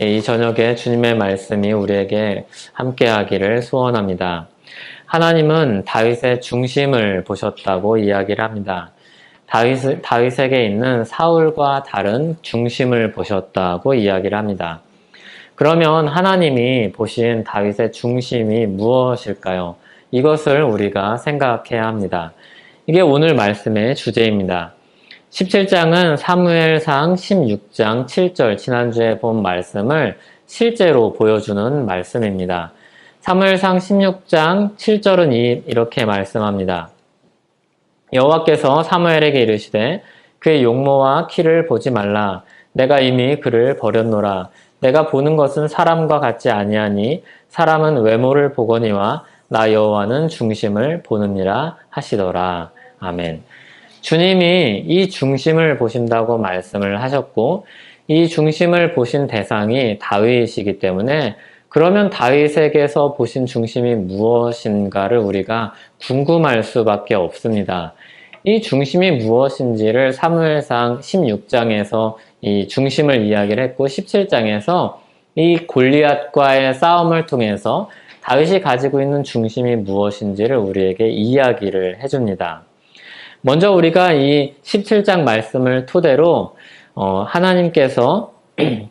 이 저녁에 주님의 말씀이 우리에게 함께하기를 소원합니다. 하나님은 다윗의 중심을 보셨다고 이야기를 합니다. 다윗에게 있는 사울과 다른 중심을 보셨다고 이야기를 합니다. 그러면 하나님이 보신 다윗의 중심이 무엇일까요? 이것을 우리가 생각해야 합니다. 이게 오늘 말씀의 주제입니다. 17장은 사무엘상 16장 7절 지난주에 본 말씀을 실제로 보여주는 말씀입니다. 사무엘상 16장 7절은 이렇게 말씀합니다. 여호와께서 사무엘에게 이르시되 그의 용모와 키를 보지 말라. 내가 이미 그를 버렸노라. 내가 보는 것은 사람과 같지 아니하니 사람은 외모를 보거니와 나 여호와는 중심을 보느니라 하시더라. 아멘. 주님이 이 중심을 보신다고 말씀을 하셨고 이 중심을 보신 대상이 다윗이기 때문에 그러면 다윗에게서 보신 중심이 무엇인가를 우리가 궁금할 수밖에 없습니다. 이 중심이 무엇인지를 사무엘상 16장에서 이 중심을 이야기를 했고 17장에서 이 골리앗과의 싸움을 통해서 다윗이 가지고 있는 중심이 무엇인지를 우리에게 이야기를 해줍니다. 먼저 우리가 이 17장 말씀을 토대로 하나님께서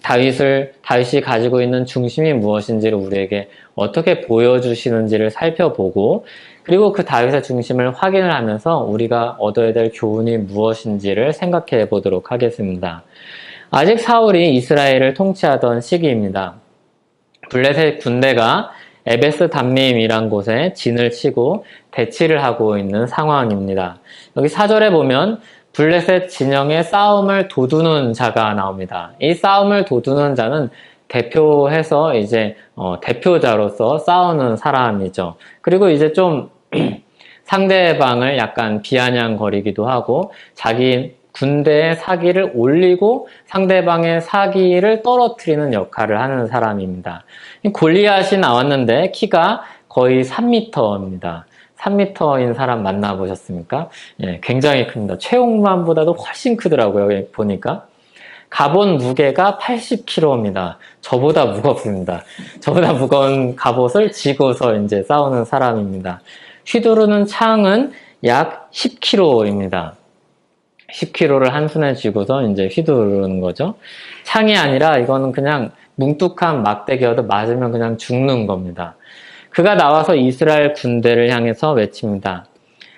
다윗이 가지고 있는 중심이 무엇인지를 우리에게 어떻게 보여주시는지를 살펴보고 그리고 그 다윗의 중심을 확인을 하면서 우리가 얻어야 될 교훈이 무엇인지를 생각해 보도록 하겠습니다. 아직 사울이 이스라엘을 통치하던 시기입니다. 블레셋 군대가 에베스 담림이란 곳에 진을 치고 대치를 하고 있는 상황입니다. 여기 4절에 보면 블레셋 진영의 싸움을 도두는 자가 나옵니다. 이 싸움을 도두는 자는 대표해서 이제 대표자로서 싸우는 사람이죠. 그리고 이제 좀 상대방을 약간 비아냥거리기도 하고 자기 군대의 사기를 올리고 상대방의 사기를 떨어뜨리는 역할을 하는 사람입니다. 골리앗이 나왔는데 키가 거의 3m입니다. 3m인 사람 만나보셨습니까? 예, 굉장히 큽니다. 최홍만보다도 훨씬 크더라고요. 여기 보니까. 갑옷 무게가 80kg입니다. 저보다 무겁습니다. 저보다 무거운 갑옷을 지고서 이제 싸우는 사람입니다. 휘두르는 창은 약 10kg입니다. 10kg를 한 손에 쥐고서 이제 휘두르는 거죠. 창이 아니라 이거는 그냥 뭉툭한 막대기여도 맞으면 그냥 죽는 겁니다. 그가 나와서 이스라엘 군대를 향해서 외칩니다.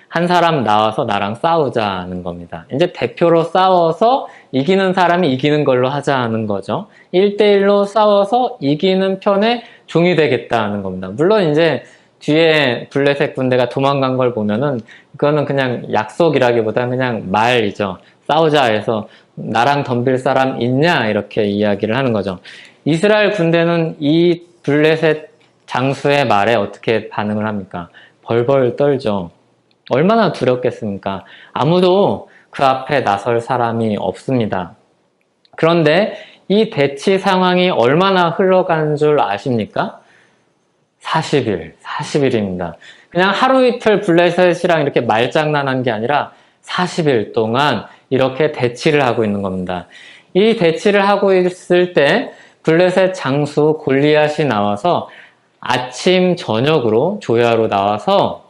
한 사람 나와서 나랑 싸우자는 겁니다. 이제 대표로 싸워서 이기는 사람이 이기는 걸로 하자는 거죠. 1대1로 싸워서 이기는 편에 종이 되겠다는 겁니다. 물론 이제 뒤에 블레셋 군대가 도망간 걸 보면은 그거는 그냥 약속이라기보다는 그냥 말이죠. 싸우자 해서 나랑 덤빌 사람 있냐 이렇게 이야기를 하는 거죠. 이스라엘 군대는 이 블레셋 장수의 말에 어떻게 반응을 합니까? 벌벌 떨죠. 얼마나 두렵겠습니까? 아무도 그 앞에 나설 사람이 없습니다. 그런데 이 대치 상황이 얼마나 흘러간 줄 아십니까? 40일입니다. 그냥 하루 이틀 블레셋이랑 이렇게 말장난한 게 아니라 40일 동안 이렇게 대치를 하고 있는 겁니다. 이 대치를 하고 있을 때 블레셋 장수 골리앗이 나와서 아침 저녁으로 조야로 나와서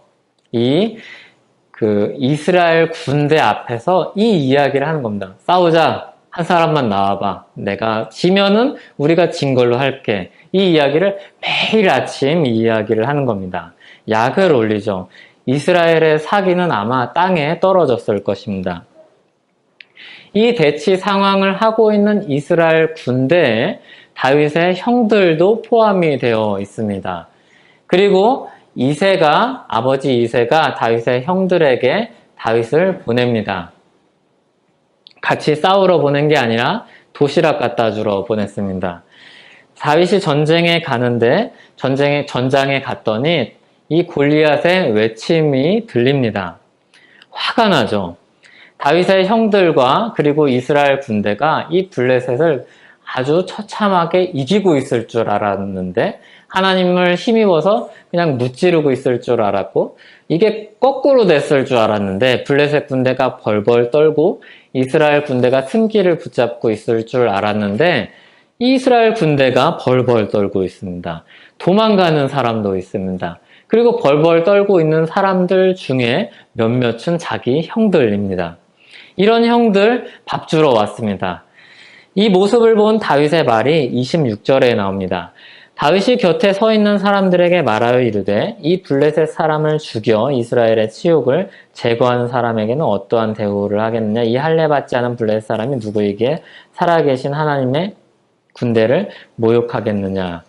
이스라엘 군대 앞에서 이 이야기를 하는 겁니다. 싸우자. 한 사람만 나와봐. 내가 지면은 우리가 진 걸로 할게. 이 이야기를 매일 아침 이 이야기를 하는 겁니다. 약을 올리죠. 이스라엘의 사기는 아마 땅에 떨어졌을 것입니다. 이 대치 상황을 하고 있는 이스라엘 군대에 다윗의 형들도 포함이 되어 있습니다. 그리고 아버지 이새가 다윗의 형들에게 다윗을 보냅니다. 같이 싸우러 보낸 게 아니라 도시락 갖다 주러 보냈습니다. 다윗이 전쟁에 가는데 전장에 갔더니 이 골리앗의 외침이 들립니다. 화가 나죠. 다윗의 형들과 그리고 이스라엘 군대가 이 블레셋을 아주 처참하게 이기고 있을 줄 알았는데 하나님을 힘입어서 그냥 무찌르고 있을 줄 알았고 이게 거꾸로 됐을 줄 알았는데 블레셋 군대가 벌벌 떨고 이스라엘 군대가 승기를 붙잡고 있을 줄 알았는데 이스라엘 군대가 벌벌 떨고 있습니다. 도망가는 사람도 있습니다. 그리고 벌벌 떨고 있는 사람들 중에 몇몇은 자기 형들입니다. 이런 형들 밥 주러 왔습니다. 이 모습을 본 다윗의 말이 26절에 나옵니다. 다윗이 곁에 서 있는 사람들에게 말하여 이르되 이 블레셋 사람을 죽여 이스라엘의 치욕을 제거하는 사람에게는 어떠한 대우를 하겠느냐. 이 할례 받지 않은 블레셋 사람이 누구에게 살아계신 하나님의 군대를 모욕하겠느냐.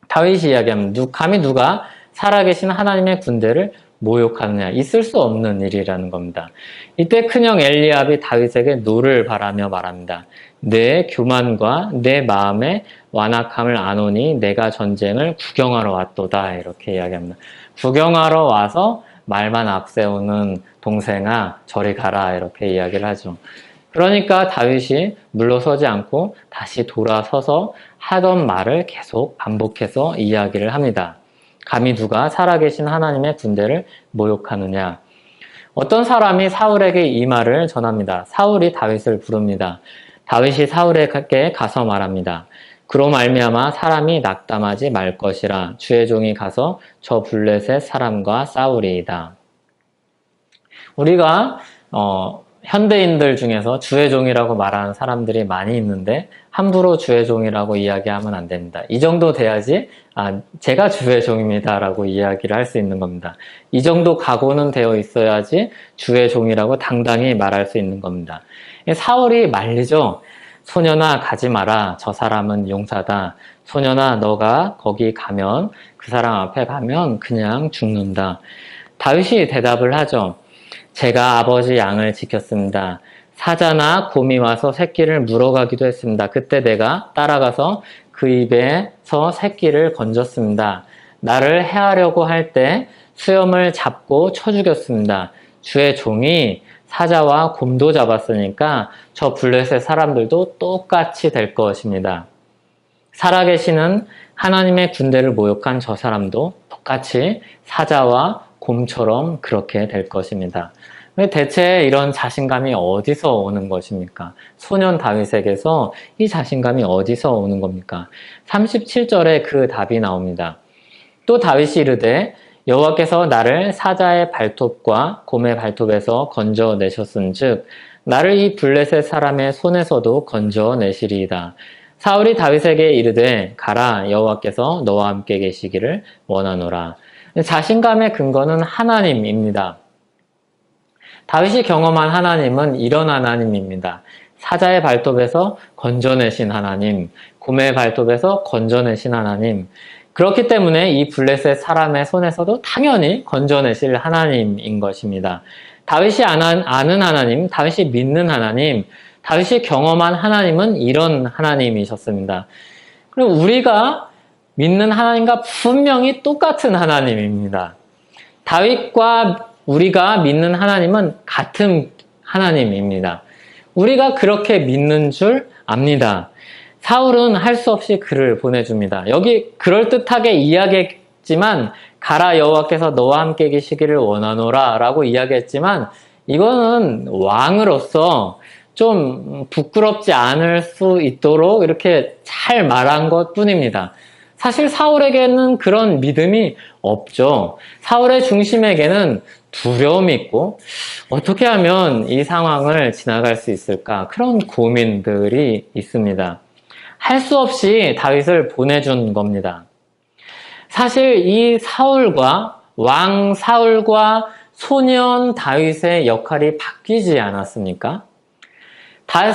다윗이 이야기합니다. 감히 누가 살아계신 하나님의 군대를 모욕하느냐. 있을 수 없는 일이라는 겁니다. 이때 큰형 엘리압이 다윗에게 노를 바라며 말합니다. 내 교만과 내 마음의 완악함을 아노니 내가 전쟁을 구경하러 왔도다. 이렇게 이야기합니다. 구경하러 와서 말만 앞세우는 동생아 저리 가라. 이렇게 이야기를 하죠. 그러니까 다윗이 물러서지 않고 다시 돌아서서 하던 말을 계속 반복해서 이야기를 합니다. 감히 누가 살아계신 하나님의 군대를 모욕하느냐. 어떤 사람이 사울에게 이 말을 전합니다. 사울이 다윗을 부릅니다. 다윗이 사울에게 가서 말합니다. 그로 말미암아 사람이 낙담하지 말 것이라. 주의 종이 가서 저 블레셋 사람과 싸우리이다. 우리가 현대인들 중에서 주의 종이라고 말하는 사람들이 많이 있는데 함부로 주의 종이라고 이야기하면 안 됩니다. 이 정도 돼야지 제가 주의 종입니다 라고 이야기를 할 수 있는 겁니다. 이 정도 각오는 되어 있어야지 주의 종이라고 당당히 말할 수 있는 겁니다. 사울이 말리죠. 소년아 가지 마라. 저 사람은 용사다. 소년아 너가 거기 가면 그 사람 앞에 가면 그냥 죽는다. 다윗이 대답을 하죠. 제가 아버지 양을 지켰습니다. 사자나 곰이 와서 새끼를 물어가기도 했습니다. 그때 내가 따라가서 그 입에서 새끼를 건졌습니다. 나를 해하려고 할 때 수염을 잡고 쳐 죽였습니다. 주의 종이 사자와 곰도 잡았으니까 저 블레셋 사람들도 똑같이 될 것입니다. 살아계시는 하나님의 군대를 모욕한 저 사람도 똑같이 사자와 곰처럼 그렇게 될 것입니다. 대체 이런 자신감이 어디서 오는 것입니까? 소년 다윗에게서 이 자신감이 어디서 오는 겁니까? 37절에 그 답이 나옵니다. 또 다윗이 이르되 여호와께서 나를 사자의 발톱과 곰의 발톱에서 건져내셨은즉 나를 이 블레셋 사람의 손에서도 건져내시리이다. 사울이 다윗에게 이르되 가라 여호와께서 너와 함께 계시기를 원하노라. 자신감의 근거는 하나님입니다. 다윗이 경험한 하나님은 이런 하나님입니다. 사자의 발톱에서 건져내신 하나님, 곰의 발톱에서 건져내신 하나님. 그렇기 때문에 이 블레셋 사람의 손에서도 당연히 건져내실 하나님인 것입니다. 다윗이 아는 하나님, 다윗이 믿는 하나님, 다윗이 경험한 하나님은 이런 하나님이셨습니다. 그리고 우리가 믿는 하나님과 분명히 똑같은 하나님입니다. 다윗과 우리가 믿는 하나님은 같은 하나님입니다. 우리가 그렇게 믿는 줄 압니다. 사울은 할 수 없이 글을 보내줍니다. 여기 그럴듯하게 이야기했지만 가라 여호와께서 너와 함께 계시기를 원하노라 라고 이야기했지만 이거는 왕으로서 좀 부끄럽지 않을 수 있도록 이렇게 잘 말한 것 뿐입니다. 사실 사울에게는 그런 믿음이 없죠. 사울의 중심에게는 두려움이 있고 어떻게 하면 이 상황을 지나갈 수 있을까? 그런 고민들이 있습니다. 할 수 없이 다윗을 보내준 겁니다. 사실 이 왕 사울과 소년 다윗의 역할이 바뀌지 않았습니까?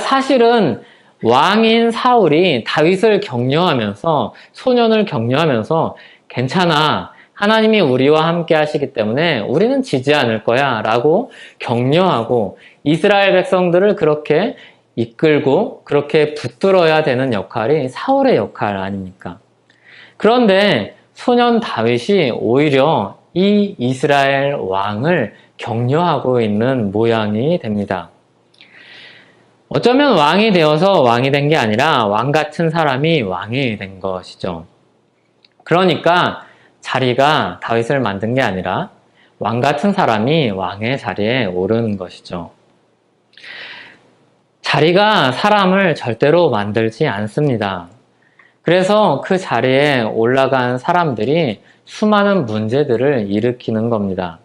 사실은 왕인 사울이 다윗을 격려하면서 소년을 격려하면서 괜찮아. 하나님이 우리와 함께 하시기 때문에 우리는 지지 않을 거야 라고 격려하고 이스라엘 백성들을 그렇게 이끌고 그렇게 붙들어야 되는 역할이 사울의 역할 아닙니까? 그런데 소년 다윗이 오히려 이 이스라엘 왕을 격려하고 있는 모양이 됩니다. 어쩌면 왕이 되어서 왕이 된 게 아니라 왕 같은 사람이 왕이 된 것이죠. 그러니까 자리가 다윗을 만든 게 아니라 왕 같은 사람이 왕의 자리에 오른 것이죠. 자리가 사람을 절대로 만들지 않습니다. 그래서 그 자리에 올라간 사람들이 수많은 문제들을 일으키는 겁니다.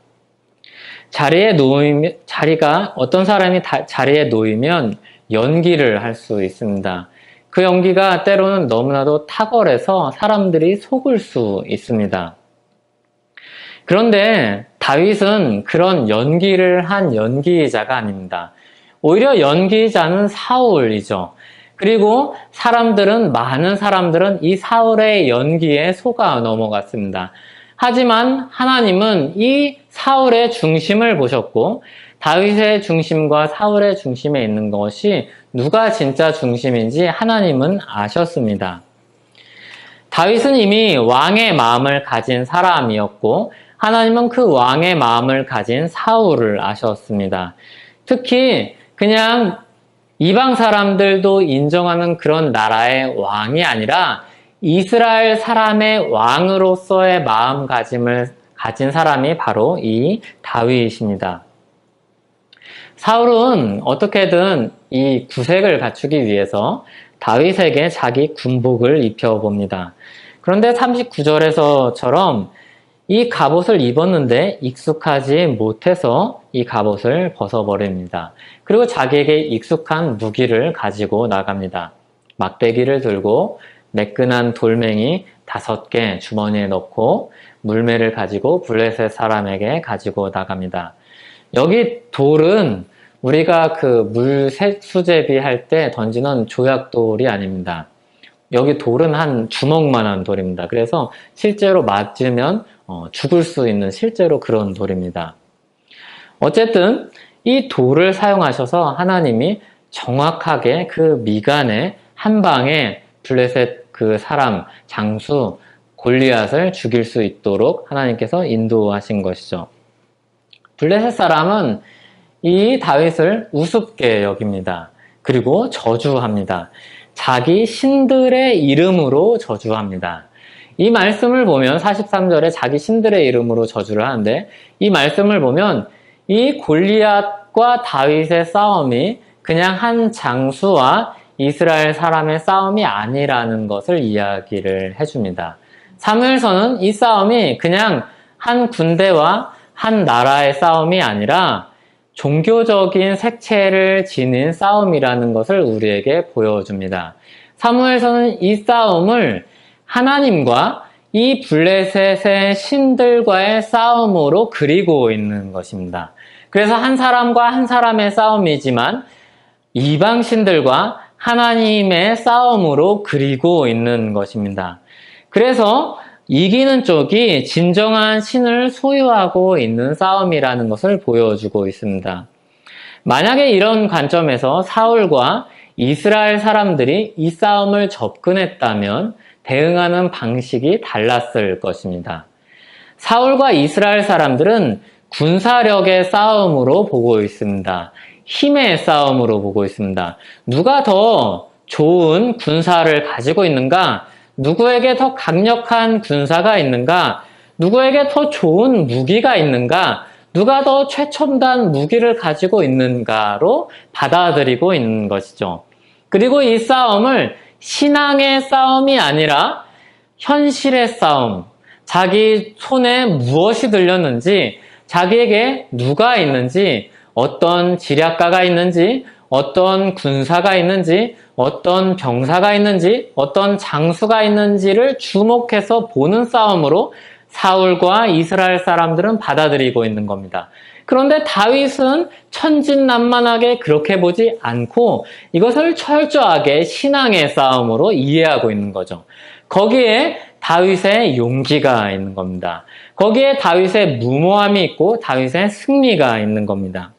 어떤 사람이 자리에 놓이면 연기를 할 수 있습니다. 그 연기가 때로는 너무나도 탁월해서 사람들이 속을 수 있습니다. 그런데 다윗은 그런 연기를 한 연기자가 아닙니다. 오히려 연기자는 사울이죠. 그리고 많은 사람들은 이 사울의 연기에 속아 넘어갔습니다. 하지만 하나님은 이 사울의 중심을 보셨고 다윗의 중심과 사울의 중심에 있는 것이 누가 진짜 중심인지 하나님은 아셨습니다. 다윗은 이미 왕의 마음을 가진 사람이었고 하나님은 그 왕의 마음을 가진 사울을 아셨습니다. 특히 그냥 이방 사람들도 인정하는 그런 나라의 왕이 아니라 이스라엘 사람의 왕으로서의 마음가짐을 가진 사람이 바로 이 다윗입니다. 사울은 어떻게든 이 구색을 갖추기 위해서 다윗에게 자기 군복을 입혀봅니다. 그런데 39절에서처럼 이 갑옷을 입었는데 익숙하지 못해서 이 갑옷을 벗어버립니다. 그리고 자기에게 익숙한 무기를 가지고 나갑니다. 막대기를 들고 매끈한 돌멩이 5개 주머니에 넣고 물매를 가지고 블레셋 사람에게 가지고 나갑니다. 여기 돌은 우리가 그 물 수제비 할 때 던지는 조약돌이 아닙니다. 여기 돌은 한 주먹만한 돌입니다. 그래서 실제로 맞으면 죽을 수 있는 실제로 그런 돌입니다. 어쨌든 이 돌을 사용하셔서 하나님이 정확하게 그 미간에 한 방에 블레셋 그 사람 장수 골리앗을 죽일 수 있도록 하나님께서 인도하신 것이죠. 블레셋 사람은 이 다윗을 우습게 여깁니다. 그리고 저주합니다. 자기 신들의 이름으로 저주합니다. 이 말씀을 보면 43절에 자기 신들의 이름으로 저주를 하는데 이 말씀을 보면 이 골리앗과 다윗의 싸움이 그냥 한 장수와 이스라엘 사람의 싸움이 아니라는 것을 이야기를 해줍니다. 사무엘서는 이 싸움이 그냥 한 군대와 한 나라의 싸움이 아니라 종교적인 색채를 지닌 싸움이라는 것을 우리에게 보여줍니다. 사무엘서는 이 싸움을 하나님과 이 블레셋의 신들과의 싸움으로 그리고 있는 것입니다. 그래서 한 사람과 한 사람의 싸움이지만 이방 신들과 하나님의 싸움으로 그리고 있는 것입니다. 그래서 이기는 쪽이 진정한 신을 소유하고 있는 싸움이라는 것을 보여주고 있습니다. 만약에 이런 관점에서 사울과 이스라엘 사람들이 이 싸움을 접근했다면 대응하는 방식이 달랐을 것입니다. 사울과 이스라엘 사람들은 군사력의 싸움으로 보고 있습니다. 힘의 싸움으로 보고 있습니다. 누가 더 좋은 군사를 가지고 있는가? 누구에게 더 강력한 군사가 있는가? 누구에게 더 좋은 무기가 있는가? 누가 더 최첨단 무기를 가지고 있는가로 받아들이고 있는 것이죠. 그리고 이 싸움을 신앙의 싸움이 아니라 현실의 싸움, 자기 손에 무엇이 들렸는지, 자기에게 누가 있는지, 어떤 지략가가 있는지, 어떤 군사가 있는지, 어떤 병사가 있는지, 어떤 장수가 있는지를 주목해서 보는 싸움으로 사울과 이스라엘 사람들은 받아들이고 있는 겁니다. 그런데 다윗은 천진난만하게 그렇게 보지 않고 이것을 철저하게 신앙의 싸움으로 이해하고 있는 거죠. 거기에 다윗의 용기가 있는 겁니다. 거기에 다윗의 무모함이 있고 다윗의 승리가 있는 겁니다.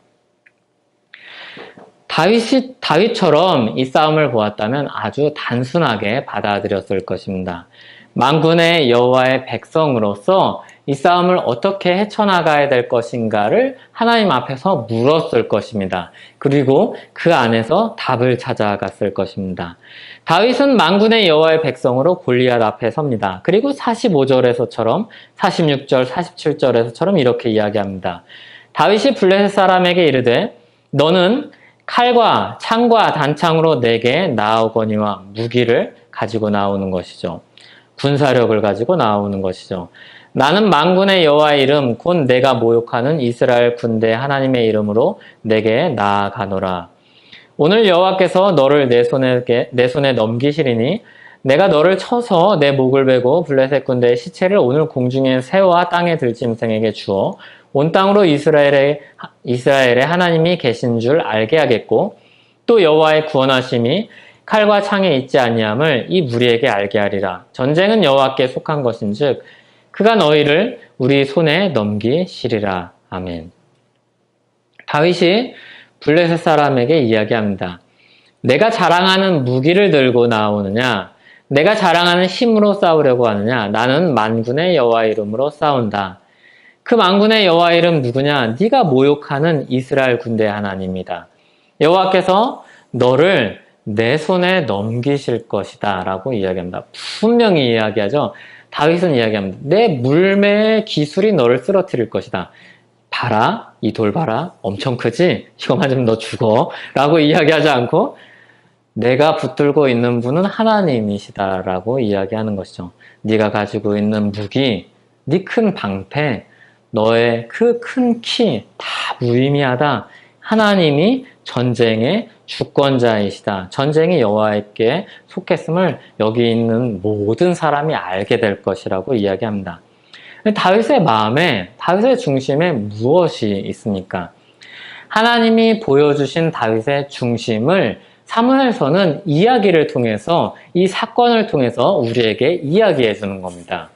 다윗처럼 이 싸움을 보았다면 아주 단순하게 받아들였을 것입니다. 만군의 여호와의 백성으로서 이 싸움을 어떻게 헤쳐나가야 될 것인가를 하나님 앞에서 물었을 것입니다. 그리고 그 안에서 답을 찾아갔을 것입니다. 다윗은 만군의 여호와의 백성으로 골리앗 앞에 섭니다. 그리고 45절에서처럼 46절, 47절에서처럼 이렇게 이야기합니다. 다윗이 블레셋 사람에게 이르되 너는 칼과 창과 단창으로 내게 나아오거니와 무기를 가지고 나오는 것이죠. 군사력을 가지고 나오는 것이죠. 나는 만군의 여호와의 이름 곧 내가 모욕하는 이스라엘 군대 하나님의 이름으로 내게 나아가노라. 오늘 여호와께서 너를 내 손에 넘기시리니 내가 너를 쳐서 내 목을 베고 블레셋 군대의 시체를 오늘 공중의 새와 땅의 들짐승에게 주어 온 땅으로 이스라엘의 하나님이 계신 줄 알게 하겠고 또 여호와의 구원하심이 칼과 창에 있지 아니함을 이 무리에게 알게 하리라. 전쟁은 여호와께 속한 것인즉 그가 너희를 우리 손에 넘기시리라. 아멘. 다윗이 블레셋 사람에게 이야기합니다. 내가 자랑하는 무기를 들고 나오느냐? 내가 자랑하는 힘으로 싸우려고 하느냐? 나는 만군의 여호와 이름으로 싸운다. 그 만군의 여호와 이름 누구냐? 네가 모욕하는 이스라엘 군대 하나님이다. 여호와께서 너를 내 손에 넘기실 것이다 라고 이야기합니다. 분명히 이야기하죠. 다윗은 이야기합니다. 내 물매의 기술이 너를 쓰러뜨릴 것이다. 봐라, 이 돌 봐라, 엄청 크지? 이거 맞으면 너 죽어 라고 이야기하지 않고 내가 붙들고 있는 분은 하나님이시다 라고 이야기하는 것이죠. 네가 가지고 있는 무기, 네 큰 방패, 너의 그 큰 키 다 무의미하다. 하나님이 전쟁의 주권자이시다. 전쟁이 여호와께 속했음을 여기 있는 모든 사람이 알게 될 것이라고 이야기합니다. 다윗의 마음에, 다윗의 중심에 무엇이 있습니까? 하나님이 보여주신 다윗의 중심을 사무엘서는 이야기를 통해서, 이 사건을 통해서 우리에게 이야기해 주는 겁니다.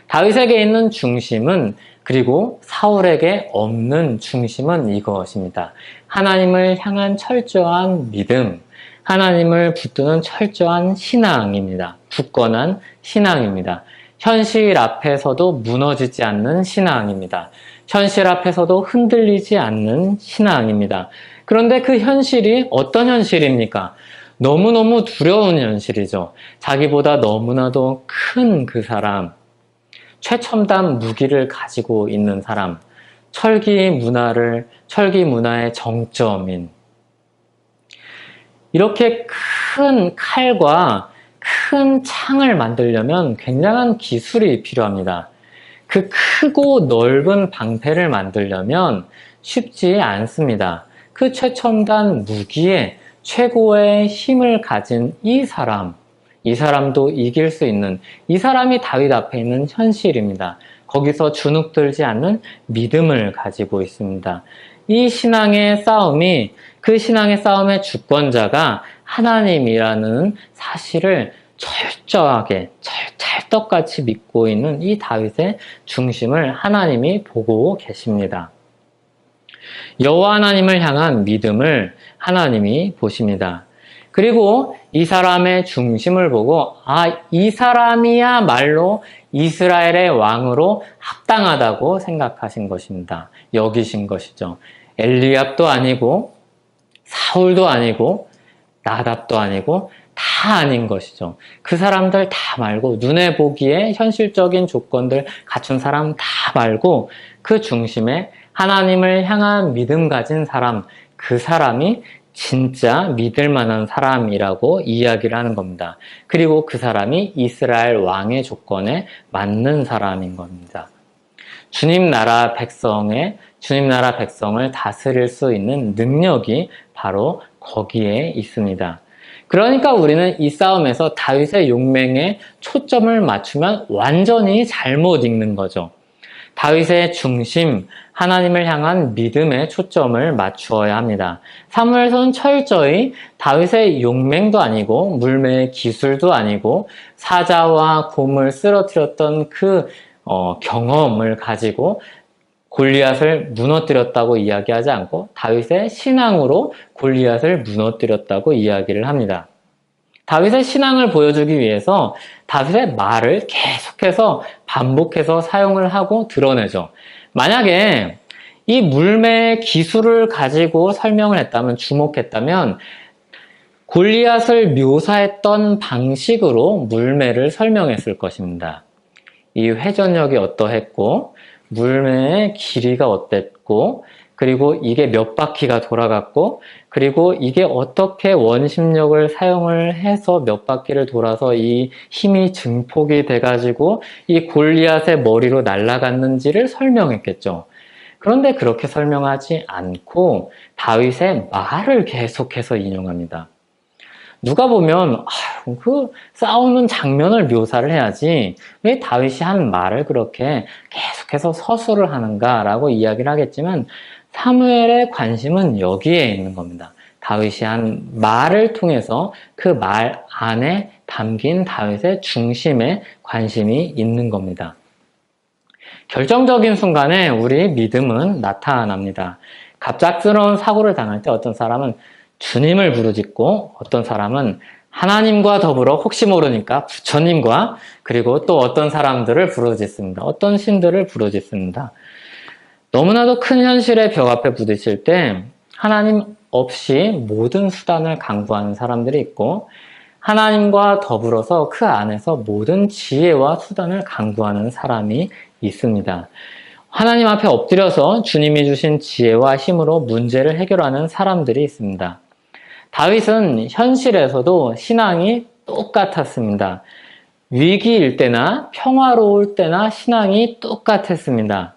다윗에게 있는 중심은, 그리고 사울에게 없는 중심은 이것입니다. 하나님을 향한 철저한 믿음, 하나님을 붙드는 철저한 신앙입니다. 굳건한 신앙입니다. 현실 앞에서도 무너지지 않는 신앙입니다. 현실 앞에서도 흔들리지 않는 신앙입니다. 그런데 그 현실이 어떤 현실입니까? 너무너무 두려운 현실이죠. 자기보다 너무나도 큰 그 사람, 최첨단 무기를 가지고 있는 사람, 철기 문화의 정점인, 이렇게 큰 칼과 큰 창을 만들려면 굉장한 기술이 필요합니다. 그 크고 넓은 방패를 만들려면 쉽지 않습니다. 그 최첨단 무기에 최고의 힘을 가진 이 사람도 이길 수 있는, 이 사람이 다윗 앞에 있는 현실입니다. 거기서 주눅들지 않는 믿음을 가지고 있습니다. 이 신앙의 싸움이, 그 신앙의 싸움의 주권자가 하나님이라는 사실을 철저하게, 찰떡같이 믿고 있는 이 다윗의 중심을 하나님이 보고 계십니다. 여호와 하나님을 향한 믿음을 하나님이 보십니다. 그리고 이 사람의 중심을 보고, 이 사람이야말로 이스라엘의 왕으로 합당하다고 생각하신 것입니다. 여기신 것이죠. 엘리압도 아니고 사울도 아니고 나답도 아니고 다 아닌 것이죠. 그 사람들 다 말고, 눈에 보기에 현실적인 조건들 갖춘 사람 다 말고 그 중심에 하나님을 향한 믿음 가진 사람, 그 사람이 진짜 믿을 만한 사람이라고 이야기를 하는 겁니다. 그리고 그 사람이 이스라엘 왕의 조건에 맞는 사람인 겁니다. 주님 나라 백성을 다스릴 수 있는 능력이 바로 거기에 있습니다. 그러니까 우리는 이 싸움에서 다윗의 용맹에 초점을 맞추면 완전히 잘못 읽는 거죠. 다윗의 중심, 하나님을 향한 믿음에 초점을 맞추어야 합니다. 사무엘서는 철저히 다윗의 용맹도 아니고 물매의 기술도 아니고 사자와 곰을 쓰러뜨렸던 그 경험을 가지고 골리앗을 무너뜨렸다고 이야기하지 않고 다윗의 신앙으로 골리앗을 무너뜨렸다고 이야기를 합니다. 다윗의 신앙을 보여주기 위해서 다윗의 말을 계속해서 반복해서 사용을 하고 드러내죠. 만약에 이 물매의 기술을 가지고 설명을 했다면, 주목했다면 골리앗을 묘사했던 방식으로 물매를 설명했을 것입니다. 이 회전력이 어떠했고 물매의 길이가 어땠고 그리고 이게 몇 바퀴가 돌아갔고, 그리고 이게 어떻게 원심력을 사용을 해서 몇 바퀴를 돌아서 이 힘이 증폭이 돼가지고 이 골리앗의 머리로 날아갔는지를 설명했겠죠. 그런데 그렇게 설명하지 않고 다윗의 말을 계속해서 인용합니다. 누가 보면 그 싸우는 장면을 묘사를 해야지 왜 다윗이 한 말을 그렇게 계속해서 서술을 하는가라고 이야기를 하겠지만 사무엘의 관심은 여기에 있는 겁니다. 다윗이 한 말을 통해서 그 말 안에 담긴 다윗의 중심에 관심이 있는 겁니다. 결정적인 순간에 우리 믿음은 나타납니다. 갑작스러운 사고를 당할 때 어떤 사람은 주님을 부르짖고 어떤 사람은 하나님과 더불어 혹시 모르니까 부처님과 그리고 또 어떤 사람들을 부르짖습니다. 어떤 신들을 부르짖습니다. 너무나도 큰 현실의 벽 앞에 부딪힐 때 하나님 없이 모든 수단을 강구하는 사람들이 있고 하나님과 더불어서 그 안에서 모든 지혜와 수단을 강구하는 사람이 있습니다. 하나님 앞에 엎드려서 주님이 주신 지혜와 힘으로 문제를 해결하는 사람들이 있습니다. 다윗은 현실에서도 신앙이 똑같았습니다. 위기일 때나 평화로울 때나 신앙이 똑같았습니다.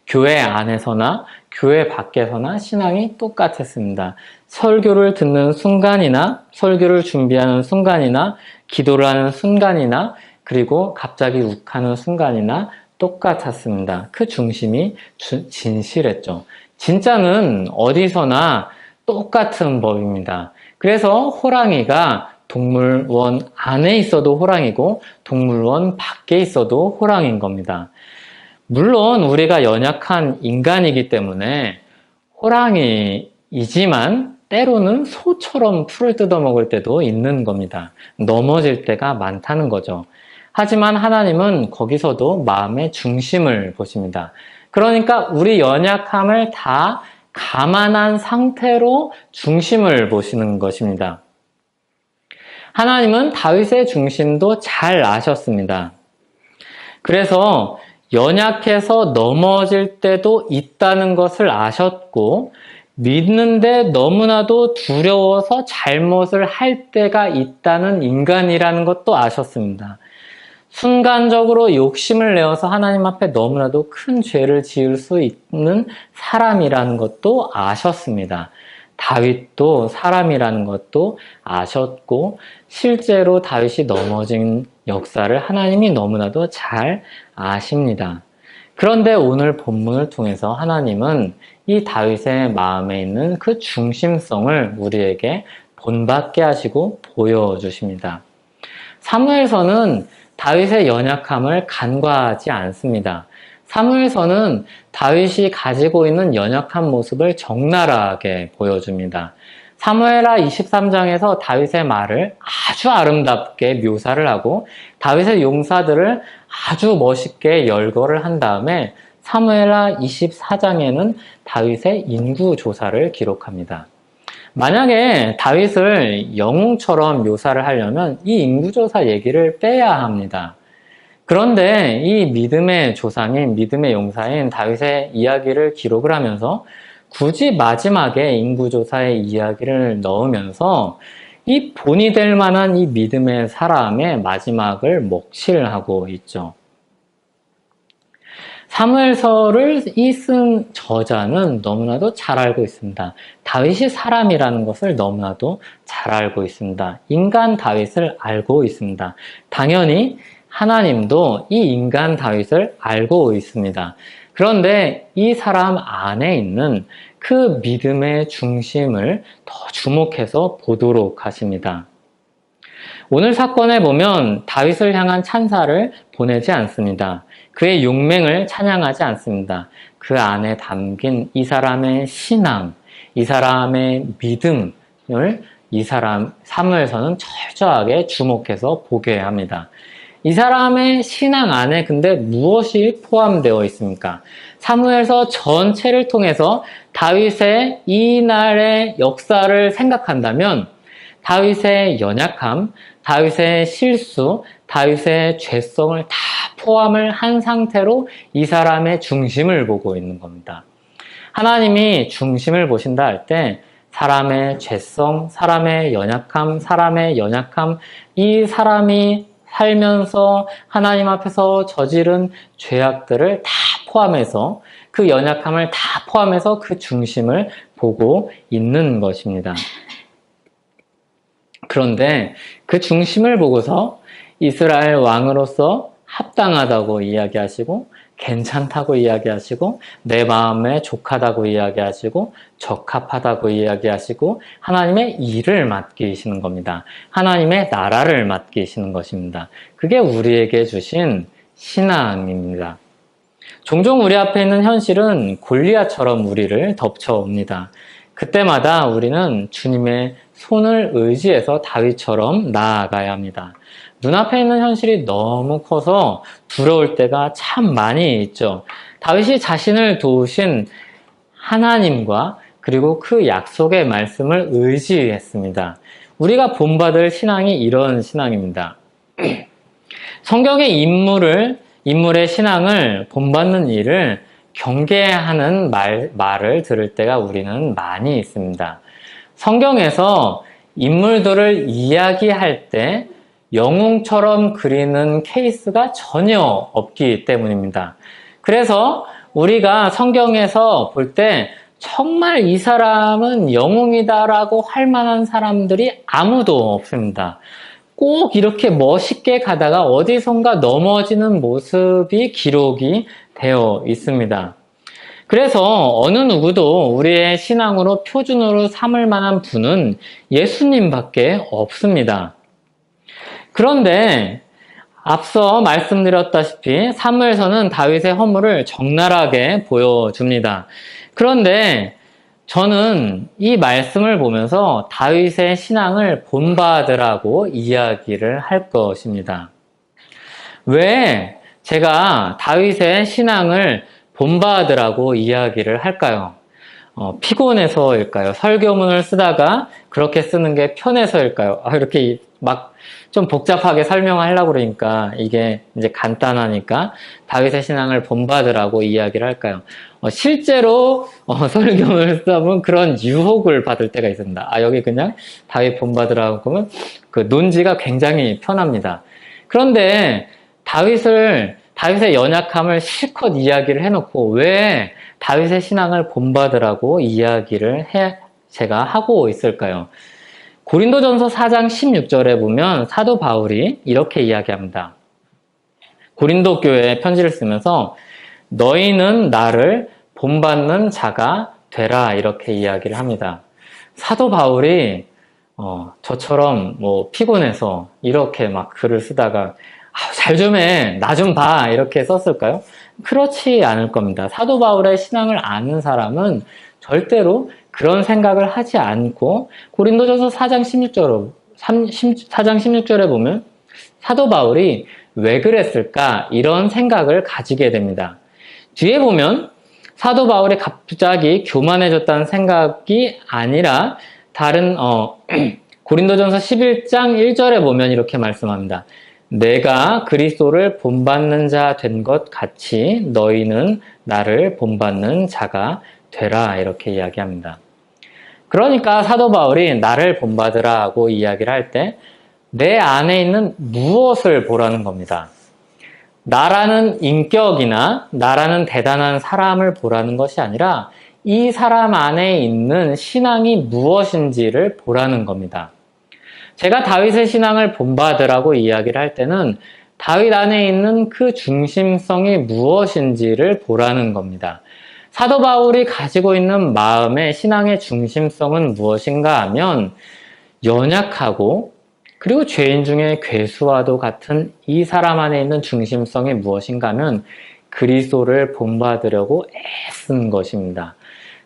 교회 안에서나 교회 밖에서나 신앙이 똑같았습니다. 설교를 듣는 순간이나 설교를 준비하는 순간이나 기도를 하는 순간이나 그리고 갑자기 욱하는 순간이나 똑같았습니다. 그 중심이 진실했죠. 진짜는 어디서나 똑같은 법입니다. 그래서 호랑이가 동물원 안에 있어도 호랑이고 동물원 밖에 있어도 호랑이인 겁니다. 물론 우리가 연약한 인간이기 때문에 호랑이이지만 때로는 소처럼 풀을 뜯어먹을 때도 있는 겁니다. 넘어질 때가 많다는 거죠. 하지만 하나님은 거기서도 마음의 중심을 보십니다. 그러니까 우리 연약함을 다 감안한 상태로 중심을 보시는 것입니다. 하나님은 다윗의 중심도 잘 아셨습니다. 그래서 연약해서 넘어질 때도 있다는 것을 아셨고 믿는데 너무나도 두려워서 잘못을 할 때가 있다는 인간이라는 것도 아셨습니다. 순간적으로 욕심을 내어서 하나님 앞에 너무나도 큰 죄를 지을 수 있는 사람이라는 것도 아셨습니다. 다윗도 사람이라는 것도 아셨고 실제로 다윗이 넘어진 역사를 하나님이 너무나도 잘 아십니다. 그런데 오늘 본문을 통해서 하나님은 이 다윗의 마음에 있는 그 중심성을 우리에게 본받게 하시고 보여주십니다. 사무엘서는 다윗의 연약함을 간과하지 않습니다. 사무엘서는 다윗이 가지고 있는 연약한 모습을 적나라하게 보여줍니다. 사무엘하 23장에서 다윗의 말을 아주 아름답게 묘사를 하고 다윗의 용사들을 아주 멋있게 열거를 한 다음에 사무엘하 24장에는 다윗의 인구조사를 기록합니다. 만약에 다윗을 영웅처럼 묘사를 하려면 이 인구조사 얘기를 빼야 합니다. 그런데 이 믿음의 조상인, 믿음의 용사인 다윗의 이야기를 기록을 하면서 굳이 마지막에 인구조사의 이야기를 넣으면서 이 본이 될 만한 이 믿음의 사람의 마지막을 먹칠하고 있죠. 사무엘서를 쓴 저자는 너무나도 잘 알고 있습니다. 다윗이 사람이라는 것을 너무나도 잘 알고 있습니다. 인간 다윗을 알고 있습니다. 당연히 하나님도 이 인간 다윗을 알고 있습니다. 그런데 이 사람 안에 있는 그 믿음의 중심을 더 주목해서 보도록 하십니다. 오늘 사건에 보면 다윗을 향한 찬사를 보내지 않습니다. 그의 용맹을 찬양하지 않습니다. 그 안에 담긴 이 사람의 신앙, 이 사람의 믿음을 이 사람 사무엘서는 철저하게 주목해서 보게 합니다. 이 사람의 신앙 안에 근데 무엇이 포함되어 있습니까? 사무엘서 전체를 통해서 다윗의 이날의 역사를 생각한다면 다윗의 연약함, 다윗의 실수, 다윗의 죄성을 다 포함을 한 상태로 이 사람의 중심을 보고 있는 겁니다. 하나님이 중심을 보신다 할 때 사람의 죄성, 사람의 연약함, 이 사람이 살면서 하나님 앞에서 저지른 죄악들을 다 포함해서 그 연약함을 다 포함해서 그 중심을 보고 있는 것입니다. 그런데 그 중심을 보고서 이스라엘 왕으로서 합당하다고 이야기하시고 괜찮다고 이야기하시고 내 마음에 족하다고 이야기하시고 적합하다고 이야기하시고 하나님의 일을 맡기시는 겁니다. 하나님의 나라를 맡기시는 것입니다. 그게 우리에게 주신 신앙입니다. 종종 우리 앞에 있는 현실은 골리앗처럼 우리를 덮쳐옵니다. 그때마다 우리는 주님의 손을 의지해서 다윗처럼 나아가야 합니다. 눈앞에 있는 현실이 너무 커서 두려울 때가 참 많이 있죠. 다윗이 자신을 도우신 하나님과 그리고 그 약속의 말씀을 의지했습니다. 우리가 본받을 신앙이 이런 신앙입니다. 성경의 인물의 신앙을 본받는 일을 경계하는 말을 들을 때가 우리는 많이 있습니다. 성경에서 인물들을 이야기할 때 영웅처럼 그리는 케이스가 전혀 없기 때문입니다. 그래서 우리가 성경에서 볼 때 정말 이 사람은 영웅이다라고 할 만한 사람들이 아무도 없습니다. 꼭 이렇게 멋있게 가다가 어디선가 넘어지는 모습이 기록이 되어 있습니다. 그래서 어느 누구도 우리의 신앙으로 표준으로 삼을 만한 분은 예수님밖에 없습니다. 그런데 앞서 말씀드렸다시피 사무엘서는 다윗의 허물을 적나라하게 보여줍니다. 그런데 저는 이 말씀을 보면서 다윗의 신앙을 본받으라고 이야기를 할 것입니다. 왜 제가 다윗의 신앙을 본받으라고 이야기를 할까요? 피곤해서일까요? 설교문을 쓰다가 그렇게 쓰는 게 편해서일까요? 이렇게 막 좀 복잡하게 설명하려고 그러니까 이게 이제 간단하니까 다윗의 신앙을 본받으라고 이야기를 할까요? 실제로 설교문을 쓰다 보면 그런 유혹을 받을 때가 있습니다. 여기 그냥 다윗 본받으라고 하면 그 논지가 굉장히 편합니다. 그런데 다윗의 연약함을 실컷 이야기를 해놓고 왜 다윗의 신앙을 본받으라고 이야기를 제가 하고 있을까요? 고린도전서 4장 16절에 보면 사도 바울이 이렇게 이야기합니다. 고린도 교회에 편지를 쓰면서 너희는 나를 본받는 자가 되라 이렇게 이야기를 합니다. 사도 바울이 저처럼 피곤해서 이렇게 막 글을 쓰다가 잘 좀 해, 나 좀 봐 이렇게 썼을까요? 그렇지 않을 겁니다. 사도 바울의 신앙을 아는 사람은 절대로 그런 생각을 하지 않고 고린도전서 4장 16절에 보면 사도 바울이 왜 그랬을까 이런 생각을 가지게 됩니다. 뒤에 보면 사도 바울이 갑자기 교만해졌다는 생각이 아니라 다른 고린도전서 11장 1절에 보면 이렇게 말씀합니다. 내가 그리스도를 본받는 자 된 것 같이 너희는 나를 본받는 자가 되라 이렇게 이야기합니다. 그러니까 사도 바울이 나를 본받으라고 이야기를 할 때 내 안에 있는 무엇을 보라는 겁니다. 나라는 인격이나 나라는 대단한 사람을 보라는 것이 아니라 이 사람 안에 있는 신앙이 무엇인지를 보라는 겁니다. 제가 다윗의 신앙을 본받으라고 이야기를 할 때는 다윗 안에 있는 그 중심성이 무엇인지를 보라는 겁니다. 사도 바울이 가지고 있는 마음의 신앙의 중심성은 무엇인가 하면 연약하고 그리고 죄인 중에 괴수와도 같은 이 사람 안에 있는 중심성이 무엇인가 하면 그리스도를 본받으려고 애쓴 것입니다.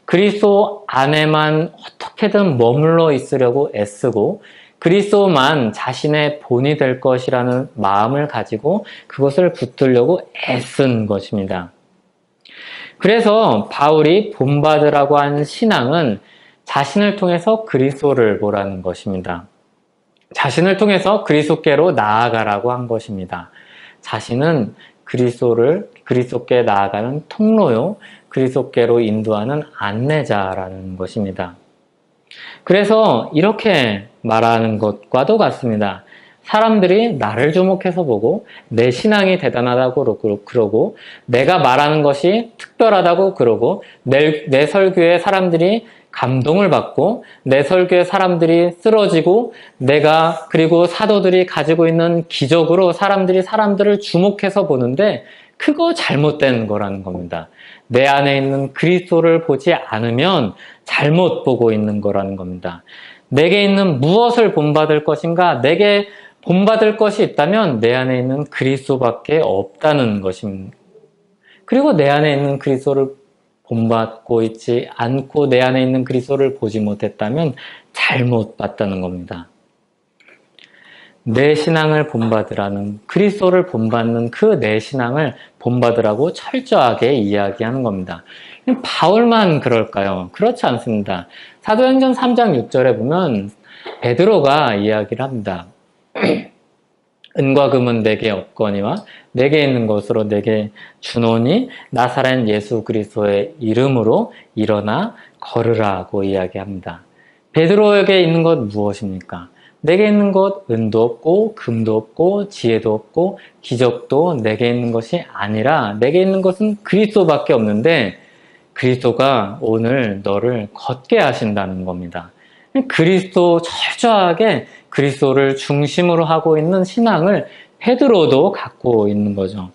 그리스도 안에만 어떻게든 머물러 있으려고 애쓰고 그리스도만 자신의 본이 될 것이라는 마음을 가지고 그것을 붙들려고 애쓴 것입니다. 그래서 바울이 본받으라고 한 신앙은 자신을 통해서 그리스도를 보라는 것입니다. 자신을 통해서 그리스도께로 나아가라고 한 것입니다. 자신은 그리스도께 나아가는 통로요. 그리스도께로 인도하는 안내자라는 것입니다. 그래서 이렇게 말하는 것과도 같습니다. 사람들이 나를 주목해서 보고 내 신앙이 대단하다고 그러고 내가 말하는 것이 특별하다고 그러고 내 설교에 사람들이 감동을 받고 내 설교에 사람들이 쓰러지고 그리고 사도들이 가지고 있는 기적으로 사람들을 주목해서 보는데 그거 잘못된 거라는 겁니다. 내 안에 있는 그리스도를 보지 않으면 잘못 보고 있는 거라는 겁니다. 내게 있는 무엇을 본받을 것인가? 내게 본받을 것이 있다면 내 안에 있는 그리스도밖에 없다는 것입니다. 그리고 내 안에 있는 그리스도를 본받고 있지 않고 내 안에 있는 그리스도를 보지 못했다면 잘못 봤다는 겁니다. 내 신앙을 본받으라는, 그리스도를 본받는 그 내 신앙을 본받으라고 철저하게 이야기하는 겁니다. 바울만 그럴까요? 그렇지 않습니다. 사도행전 3장 6절에 보면 베드로가 이야기를 합니다. 은과 금은 내게 없거니와 내게 있는 것으로 내게 주노니 나사렛 예수 그리스도의 이름으로 일어나 걸으라고 이야기합니다. 베드로에게 있는 것 무엇입니까? 내게 있는 것 은도 없고 금도 없고 지혜도 없고 기적도 내게 있는 것이 아니라 내게 있는 것은 그리스도밖에 없는데 그리스도가 오늘 너를 걷게 하신다는 겁니다. 그리스도 철저하게 그리스도를 중심으로 하고 있는 신앙을 베드로도 갖고 있는 거죠.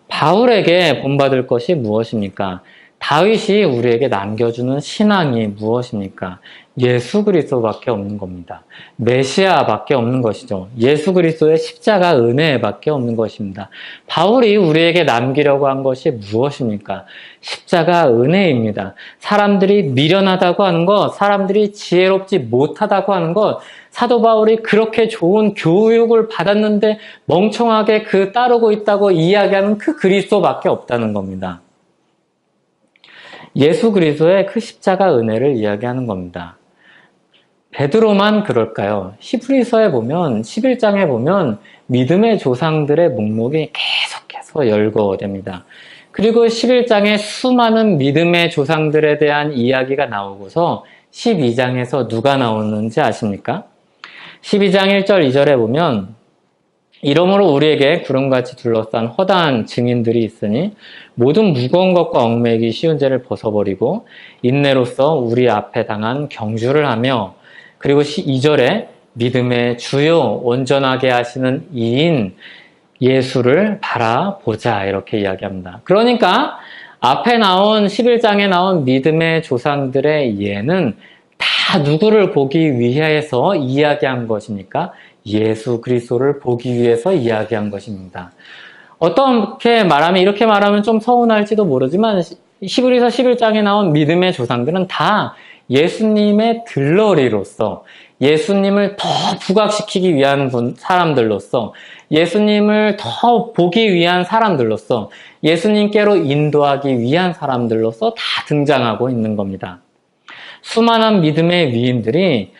바울에게 본받을 것이 무엇입니까? 다윗이 우리에게 남겨주는 신앙이 무엇입니까? 예수 그리스도밖에 없는 겁니다. 메시아밖에 없는 것이죠. 예수 그리스도의 십자가 은혜밖에 없는 것입니다. 바울이 우리에게 남기려고 한 것이 무엇입니까? 십자가 은혜입니다. 사람들이 미련하다고 하는 것, 사람들이 지혜롭지 못하다고 하는 것, 사도 바울이 그렇게 좋은 교육을 받았는데 멍청하게 따르고 있다고 이야기하는 그 그리스도밖에 없다는 겁니다. 예수 그리스도의 그 십자가 은혜를 이야기하는 겁니다. 베드로만 그럴까요? 히브리서에 보면 11장에 보면 믿음의 조상들의 목록이 계속해서 열거됩니다. 그리고 11장에 수많은 믿음의 조상들에 대한 이야기가 나오고서 12장에서 누가 나오는지 아십니까? 12장 1절 2절에 보면 이러므로 우리에게 구름같이 둘러싼 허다한 증인들이 있으니 모든 무거운 것과 얽매이기 쉬운 죄를 벗어버리고 인내로써 우리 앞에 당한 경주를 하며 그리고 2절에 믿음의 주요 온전하게 하시는 이인 예수를 바라보자 이렇게 이야기합니다. 그러니까 앞에 나온 11장에 나온 믿음의 조상들의 예는 다 누구를 보기 위해서 이야기한 것입니까? 예수 그리스도를 보기 위해서 이야기한 것입니다. 이렇게 말하면 좀 서운할지도 모르지만 히브리서 11장에 나온 믿음의 조상들은 다 예수님의 들러리로서 예수님을 더 부각시키기 위한 사람들로서 예수님을 더 보기 위한 사람들로서 예수님께로 인도하기 위한 사람들로서 다 등장하고 있는 겁니다. 수많은 믿음의 위인들이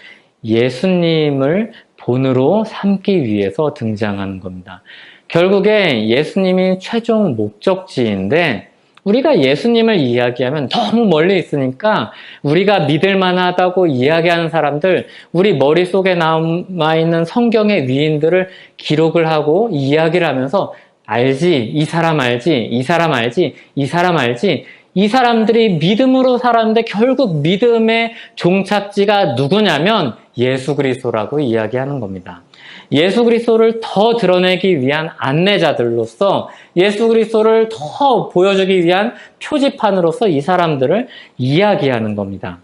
예수님을 본으로 삼기 위해서 등장하는 겁니다. 결국에 예수님이 최종 목적지인데 우리가 예수님을 이야기하면 너무 멀리 있으니까 우리가 믿을 만하다고 이야기하는 사람들, 우리 머릿속에 남아있는 성경의 위인들을 기록을 하고 이야기를 하면서 알지, 이 사람 알지, 이 사람 알지, 이 사람 알지, 이 사람들이 믿음으로 살았는데 결국 믿음의 종착지가 누구냐면 예수 그리스도라고 이야기하는 겁니다. 예수 그리스도를 더 드러내기 위한 안내자들로서 예수 그리스도를 더 보여주기 위한 표지판으로서 이 사람들을 이야기하는 겁니다.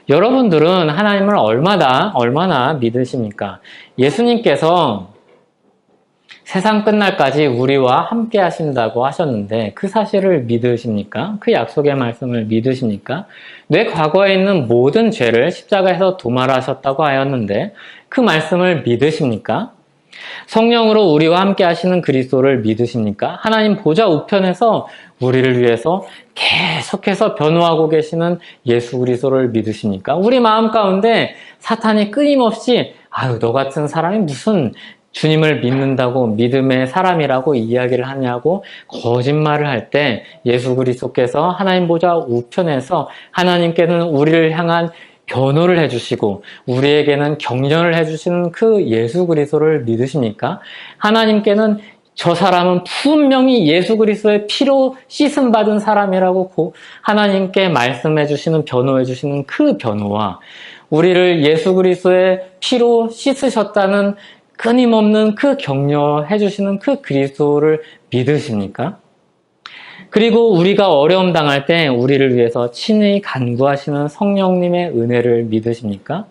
여러분들은 하나님을 얼마나 믿으십니까? 예수님께서 세상 끝날까지 우리와 함께 하신다고 하셨는데 그 사실을 믿으십니까? 그 약속의 말씀을 믿으십니까? 내 과거에 있는 모든 죄를 십자가에서 도말하셨다고 하였는데 그 말씀을 믿으십니까? 성령으로 우리와 함께 하시는 그리스도를 믿으십니까? 하나님 보좌 우편에서 우리를 위해서 계속해서 변호하고 계시는 예수 그리스도를 믿으십니까? 우리 마음 가운데 사탄이 끊임없이 너 같은 사람이 무슨 주님을 믿는다고 믿음의 사람이라고 이야기를 하냐고 거짓말을 할 때 예수 그리스도께서 하나님 보좌 우편에서 하나님께는 우리를 향한 변호를 해주시고 우리에게는 격려를 해주시는 그 예수 그리스도를 믿으십니까? 하나님께는 저 사람은 분명히 예수 그리스도의 피로 씻음 받은 사람이라고 하나님께 말씀해 주시는 변호해 주시는 그 변호와 우리를 예수 그리스도의 피로 씻으셨다는 끊임없는 그 격려해 주시는 그 그리스도를 믿으십니까? 그리고 우리가 어려움 당할 때 우리를 위해서 친히 간구하시는 성령님의 은혜를 믿으십니까?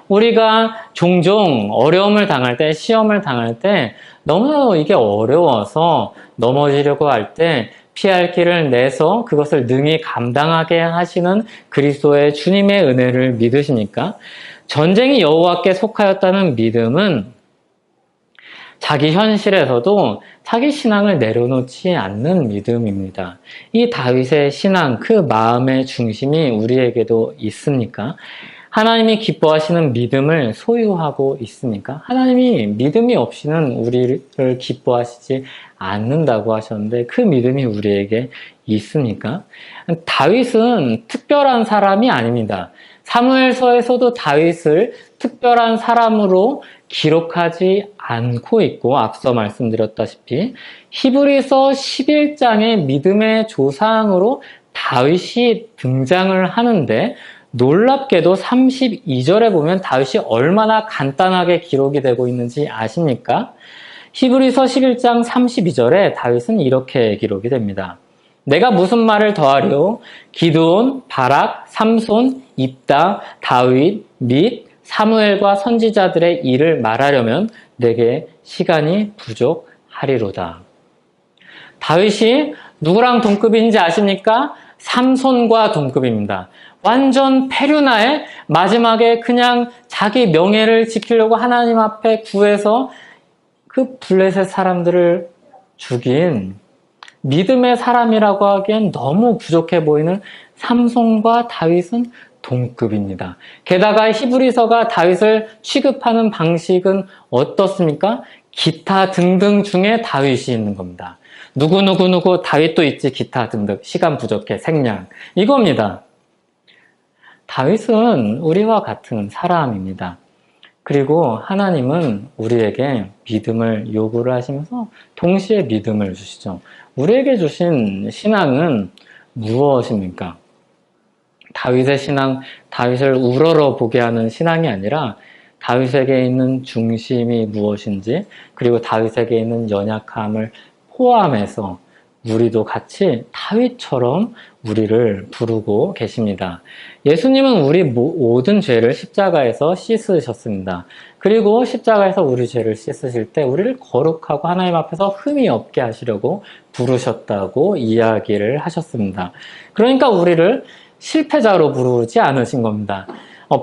우리가 종종 어려움을 당할 때, 시험을 당할 때 너무 이게 어려워서 넘어지려고 할 때 피할 길을 내서 그것을 능히 감당하게 하시는 그리스도의 주님의 은혜를 믿으십니까? 전쟁이 여호와께 속하였다는 믿음은 자기 현실에서도 자기 신앙을 내려놓지 않는 믿음입니다. 이 다윗의 신앙, 그 마음의 중심이 우리에게도 있습니까? 하나님이 기뻐하시는 믿음을 소유하고 있습니까? 하나님이 믿음이 없이는 우리를 기뻐하시지 않는다고 하셨는데 그 믿음이 우리에게 있습니까? 다윗은 특별한 사람이 아닙니다. 사무엘서에서도 다윗을 특별한 사람으로 기록하지 않고 있고 앞서 말씀드렸다시피 히브리서 11장의 믿음의 조상으로 다윗이 등장을 하는데 놀랍게도 32절에 보면 다윗이 얼마나 간단하게 기록이 되고 있는지 아십니까? 히브리서 11장 32절에 다윗은 이렇게 기록이 됩니다. 내가 무슨 말을 더하리요? 기드온, 바락, 삼손, 입다, 다윗 및 사무엘과 선지자들의 일을 말하려면 내게 시간이 부족하리로다. 다윗이 누구랑 동급인지 아십니까? 삼손과 동급입니다. 완전 페류나에 마지막에 그냥 자기 명예를 지키려고 하나님 앞에 구해서 그 블레셋 사람들을 죽인 믿음의 사람이라고 하기엔 너무 부족해 보이는 삼손과 다윗은 동급입니다. 게다가 히브리서가 다윗을 취급하는 방식은 어떻습니까? 기타 등등 중에 다윗이 있는 겁니다. 누구 다윗도 있지 기타 등등 시간 부족해 생략 이겁니다. 다윗은 우리와 같은 사람입니다. 그리고 하나님은 우리에게 믿음을 요구를 하시면서 동시에 믿음을 주시죠. 우리에게 주신 신앙은 무엇입니까? 다윗의 신앙, 다윗을 우러러 보게 하는 신앙이 아니라 다윗에게 있는 중심이 무엇인지 그리고 다윗에게 있는 연약함을 포함해서 우리도 같이 다윗처럼 우리를 부르고 계십니다. 예수님은 우리 모든 죄를 십자가에서 씻으셨습니다. 그리고 십자가에서 우리 죄를 씻으실 때 우리를 거룩하고 하나님 앞에서 흠이 없게 하시려고 부르셨다고 이야기를 하셨습니다. 그러니까 우리를 실패자로 부르지 않으신 겁니다.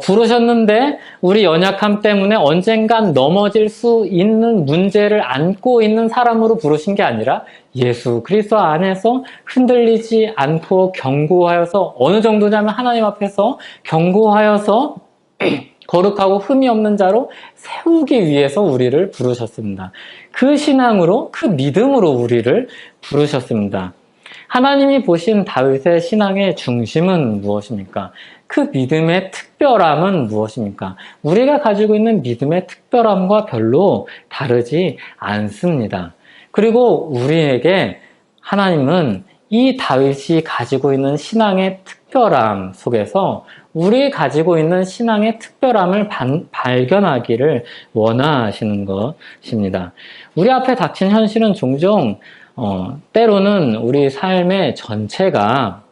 부르셨는데 우리 연약함 때문에 언젠간 넘어질 수 있는 문제를 안고 있는 사람으로 부르신 게 아니라 예수 그리스도 안에서 흔들리지 않고 견고하여서 어느 정도냐면 하나님 앞에서 견고하여서 거룩하고 흠이 없는 자로 세우기 위해서 우리를 부르셨습니다. 그 신앙으로 그 믿음으로 우리를 부르셨습니다. 하나님이 보신 다윗의 신앙의 중심은 무엇입니까? 그 믿음의 특별함은 무엇입니까? 우리가 가지고 있는 믿음의 특별함과 별로 다르지 않습니다. 그리고 우리에게 하나님은 이 다윗이 가지고 있는 신앙의 특별함 속에서 우리 가지고 있는 신앙의 특별함을 발견하기를 원하시는 것입니다. 우리 앞에 닥친 현실은 종종 때로는 우리 삶의 전체가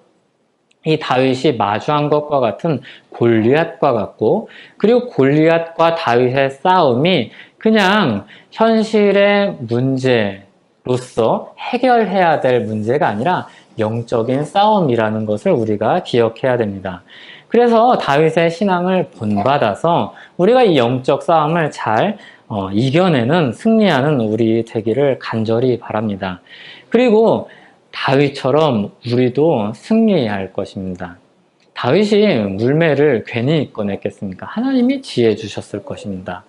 이 다윗이 마주한 것과 같은 골리앗과 같고 그리고 골리앗과 다윗의 싸움이 그냥 현실의 문제로서 해결해야 될 문제가 아니라 영적인 싸움이라는 것을 우리가 기억해야 됩니다. 그래서 다윗의 신앙을 본받아서 우리가 이 영적 싸움을 잘 이겨내는 승리하는 우리 되기를 간절히 바랍니다. 그리고 다윗처럼 우리도 승리해야 할 것입니다. 다윗이 물매를 괜히 꺼냈겠습니까? 하나님이 지혜 주셨을 것입니다.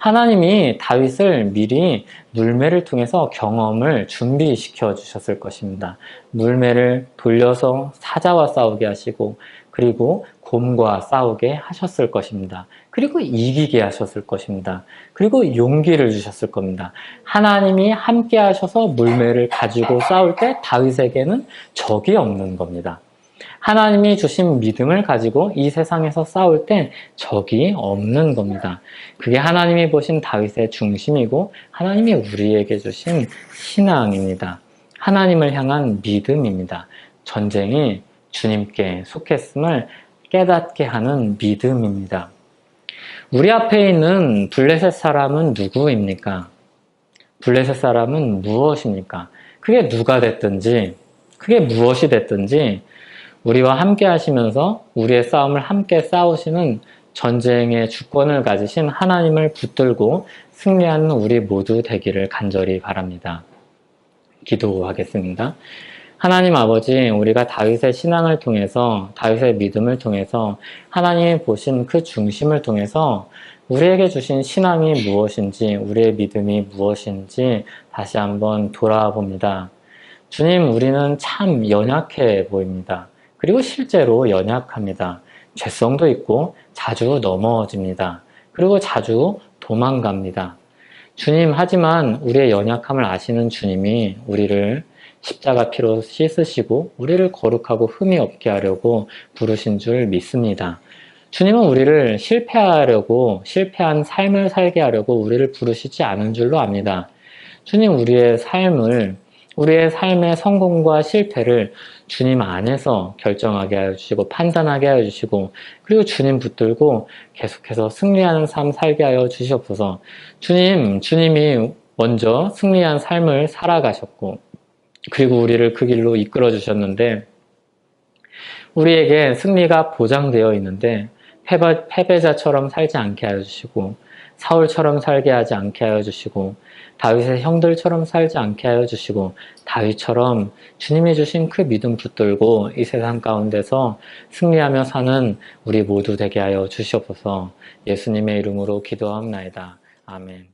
하나님이 다윗을 미리 물매를 통해서 경험을 준비시켜 주셨을 것입니다. 물매를 돌려서 사자와 싸우게 하시고 그리고 곰과 싸우게 하셨을 것입니다. 그리고 이기게 하셨을 것입니다. 그리고 용기를 주셨을 겁니다. 하나님이 함께 하셔서 물매를 가지고 싸울 때 다윗에게는 적이 없는 겁니다. 하나님이 주신 믿음을 가지고 이 세상에서 싸울 때 적이 없는 겁니다. 그게 하나님이 보신 다윗의 중심이고 하나님이 우리에게 주신 신앙입니다. 하나님을 향한 믿음입니다. 전쟁이 주님께 속했음을 깨닫게 하는 믿음입니다. 우리 앞에 있는 블레셋 사람은 누구입니까? 블레셋 사람은 무엇입니까? 그게 누가 됐든지, 그게 무엇이 됐든지 우리와 함께 하시면서 우리의 싸움을 함께 싸우시는 전쟁의 주권을 가지신 하나님을 붙들고 승리하는 우리 모두 되기를 간절히 바랍니다. 기도하겠습니다. 하나님 아버지, 우리가 다윗의 신앙을 통해서, 다윗의 믿음을 통해서 하나님이 보신 그 중심을 통해서 우리에게 주신 신앙이 무엇인지, 우리의 믿음이 무엇인지 다시 한번 돌아봅니다. 주님, 우리는 참 연약해 보입니다. 그리고 실제로 연약합니다. 죄성도 있고 자주 넘어집니다. 그리고 자주 도망갑니다. 주님, 하지만 우리의 연약함을 아시는 주님이 우리를 십자가 피로 씻으시고 우리를 거룩하고 흠이 없게 하려고 부르신 줄 믿습니다. 주님은 우리를 실패한 삶을 살게 하려고 우리를 부르시지 않은 줄로 압니다. 주님, 우리의 삶의 성공과 실패를 주님 안에서 결정하게 하여 주시고 판단하게 하여 주시고 그리고 주님 붙들고 계속해서 승리하는 삶 살게 하여 주시옵소서. 주님이 먼저 승리한 삶을 살아가셨고 그리고 우리를 그 길로 이끌어 주셨는데 우리에게 승리가 보장되어 있는데 패배자처럼 살지 않게 하여 주시고 사울처럼 살게 하지 않게 하여 주시고 다윗의 형들처럼 살지 않게 하여 주시고 다윗처럼 주님이 주신 그 믿음 붙들고 이 세상 가운데서 승리하며 사는 우리 모두 되게 하여 주시옵소서. 예수님의 이름으로 기도하옵나이다. 아멘.